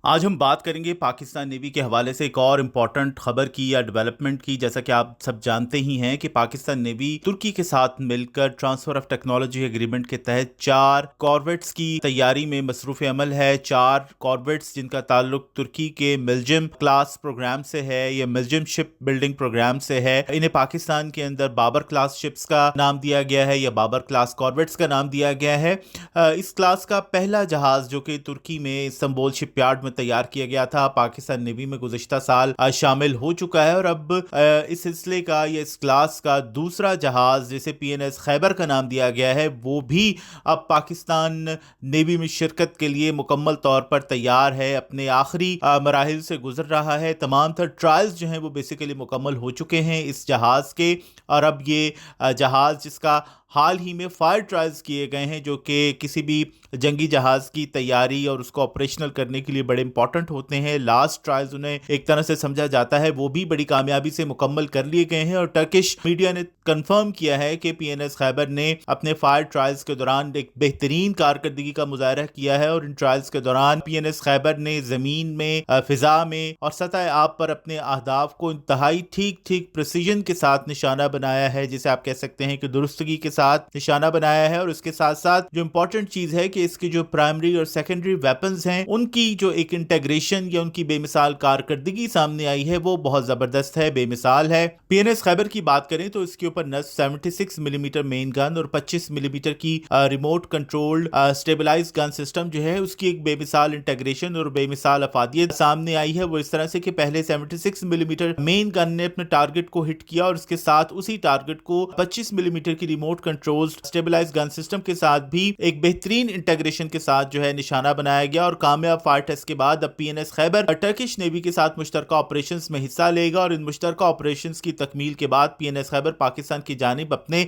آج ہم بات کریں گے پاکستان نیوی کے حوالے سے ایک اور امپورٹنٹ خبر کی یا ڈیولپمنٹ کی. جیسا کہ آپ سب جانتے ہی ہیں کہ پاکستان نیوی ترکی کے ساتھ مل کر ٹرانسفر آف ٹیکنالوجی ایگریمنٹ کے تحت 4 کارویٹس کی تیاری میں مصروف عمل ہے. 4 کارویٹس جن کا تعلق ترکی کے ملجم کلاس پروگرام سے ہے یا ملجم شپ بلڈنگ پروگرام سے ہے. انہیں پاکستان کے اندر بابر کلاس شپس کا نام دیا گیا ہے یا بابر کلاس کارویٹس کا نام دیا گیا ہے. اس کلاس کا پہلا جہاز جو کہ ترکی میں استنبول شپ یارڈ میں تیار کیا گیا تھا پاکستان نیوی میں گزشتہ سال شامل ہو چکا ہے. اور اب اس سلسلے کا یا اس کلاس کا دوسرا جہاز جسے پی این ایس خیبر کا نام دیا گیا ہے وہ بھی اب پاکستان نیوی میں شرکت کے لیے مکمل طور پر تیار ہے. اپنے آخری مراحل سے گزر رہا ہے. تمام تر ٹرائلز جو ہیں وہ بیسیکلی مکمل ہو چکے ہیں اس جہاز کے. اور اب یہ جہاز جس کا حال ہی میں فائر ٹرائلز کیے گئے ہیں جو کہ کسی بھی جنگی جہاز کی تیاری اور اس کو آپریشنل کرنے کے لیے بڑے امپورٹنٹ ہوتے ہیں. لاسٹ ٹرائلز انہیں ایک طرح سے سمجھا جاتا ہے وہ بھی بڑی کامیابی سے مکمل کر لیے گئے ہیں. اور ٹرکش میڈیا نے کنفرم کیا ہے کہ پی این ایس خیبر نے اپنے فائر ٹرائلز کے دوران ایک بہترین کارکردگی کا مظاہرہ کیا ہے. اور ان ٹرائلز کے دوران پی این ایس خیبر نے زمین میں، فضا میں اور سطح آب پر اپنے اہداف کو انتہائی ٹھیک پریسیجن کے ساتھ نشانہ بنایا ہے، جسے آپ کہہ سکتے ہیں کہ درستگی کے ساتھ نشانہ بنایا ہے. اور اس کے ساتھ ساتھ جو امپورٹنٹ چیز ہے کہ اس کے جو پرائمری اور سیکنڈری ویپنز ہیں ان کی جو ایک انٹیگریشن یا ان کی بے مثال کارکردگی سامنے آئی ہے وہ بہت زبردست ہے، بے مثال ہے. پی این ایس خیبر کی بات کریں تو اس کے اوپر نصب 76 ملی میٹر مین گن اور 25 ملی میٹر کی ریموٹ کنٹرولڈ اسٹیبلائز گن سسٹم جو ہے اس کی ایک بے مثال انٹیگریشن اور بے مثال افادیت سامنے آئی ہے. وہ اس طرح سے کہ پہلے 76 ملی میٹر مین گن نے اپنے ٹارگٹ کو ہٹ کیا اور اس کے ساتھ اسی ٹارگٹ کو 25 ملی میٹر کی ریموٹ کنٹرول اسٹیبلائز گن سسٹم کے ساتھ بھی ایک بہترین انٹیگریشن کے ساتھ جو ہے نشانہ بنایا گیا. اور کامیاب فائر ٹیسٹ کے بعد اب پی این ایس خیبر ٹرکش نیوی کے ساتھ مشترکہ آپریشنز میں حصہ لے گا. اور ان مشترکہ آپریشنز کی تکمیل کے بعد پی این ایس خیبر پاکستان کی جانب اپنے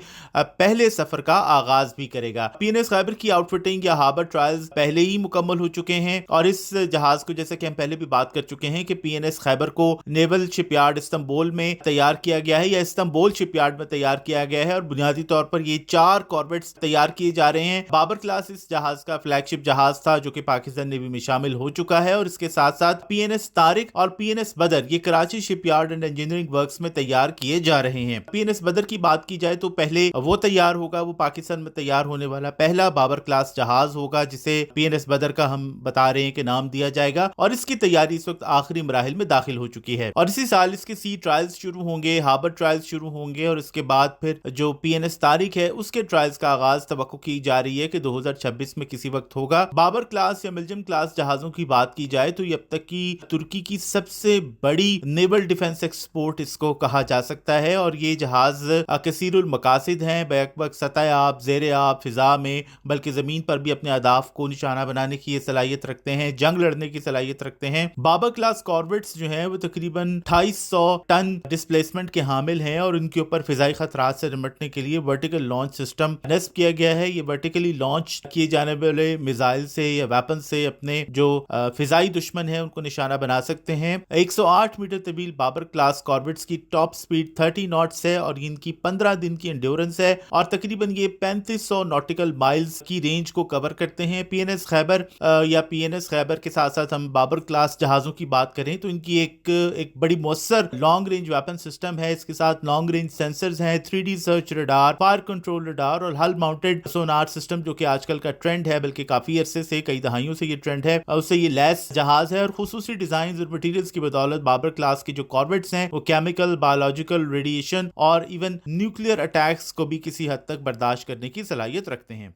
پہلے سفر کا آغاز بھی کرے گا. پی این ایس خیبر کی آؤٹ فٹنگ یا ہاربر ٹرائلز پہلے ہی مکمل ہو چکے ہیں. اور اس جہاز کو جیسے کہ ہم پہلے بھی بات کر چکے ہیں کہ پی این ایس خیبر کو نیول شپ یارڈ استنبول میں تیار کیا گیا ہے یا استنبول شپ یارڈ میں تیار کیا گیا ہے. اور بنیادی طور پر یہ 4 کارویٹس تیار کیے جا رہے ہیں. بابر کلاس اس جہاز کا فلیگ شپ جہاز تھا جو کہ پاکستان نیوی میں شامل ہو چکا ہے. اور اس کے ساتھ ساتھ پی این ایس طارق اور پی این ایس بدر یہ کراچی شپ یارڈ اینڈ انجینئرنگ ورکس میں تیار کیے جا رہے ہیں. پی این ایس بدر کی بات کی جائے تو پہلے وہ تیار ہوگا، وہ پاکستان میں تیار ہونے والا پہلا بابر کلاس جہاز ہوگا جسے پی این ایس بدر کا ہم بتا رہے ہیں کہ نام دیا جائے گا. اور اس کی تیاری اس وقت آخری مراحل میں داخل ہو چکی ہے. اور اسی سال اس کے سی ٹرائلز شروع ہوں گے، ہاربر ٹرائلز شروع ہوں گے. اور اس کے بعد پھر جو پی این ایس طارق ہے اس کے ٹرائلز کا آغاز توقع کی جا رہی ہے کہ 2026 میں کسی وقت ہوگا. بابر کلاس یا ملجم کلاس جہازوں کی بات کی جائے تو یہ اب تک کی ترکی کی سب سے بڑی نیول ڈیفنس ایکسپورٹ اس کو کہا جا سکتا ہے. اور یہ جہاز کثیر المقاصد ہیں، بیک وقت سطح آب، زیر آب، فضا میں بلکہ زمین پر بھی اپنے اہداف کو نشانہ بنانے کی یہ صلاحیت رکھتے ہیں، جنگ لڑنے کی صلاحیت رکھتے ہیں. بابر کلاس کارویٹس جو ہیں وہ تقریباً 2800 ٹن ڈسپلیسمنٹ کے حامل ہیں اور ان کے اوپر فضائی خطرات سے نمٹنے کے لیے ورٹیکل لانچ سسٹم نصب کیا گیا ہے. یہ ورٹیکلی لانچ کیے جانے والے میزائل سے یا ویپن سے اپنے جو فضائی دشمن ہیں ان کو نشانہ بنا سکتے ہیں. 108 میٹر طویل بابر کلاس کارویٹس کی ٹاپ سپیڈ 30 ناٹس ہے اور ان کی 15 دن کی انڈیورنس ہے اور تقریباً یہ 3500 ناٹیکل مائلز کی رینج کو کور کرتے ہیں. پی این ایس خیبر یا پی این ایس خیبر کے ساتھ ساتھ ہم بابر کلاس جہازوں کی بات کریں تو ان کی ایک بڑی مؤثر لانگ رینج ویپن سسٹم ہے. اس کے ساتھ لانگ رینج سینسرز ہیں، 3D search radar, fire control radar اور ہل ماؤنٹڈ سونار سسٹم جو کہ آج کل کا ٹرینڈ ہے، بلکہ کافی عرصے سے، کئی دہائیوں سے یہ ٹرینڈ ہے. اس سے یہ لیس جہاز ہے اور خصوصی ڈیزائنز اور مٹیریلز کی بدولت بابر کلاس کے جو کارویٹس ہیں وہ کیمیکل، بایولوجیکل، ریڈیشن اور ایون نیوکلیئر اٹیکس کو بھی کسی حد تک برداشت کرنے کی صلاحیت رکھتے ہیں.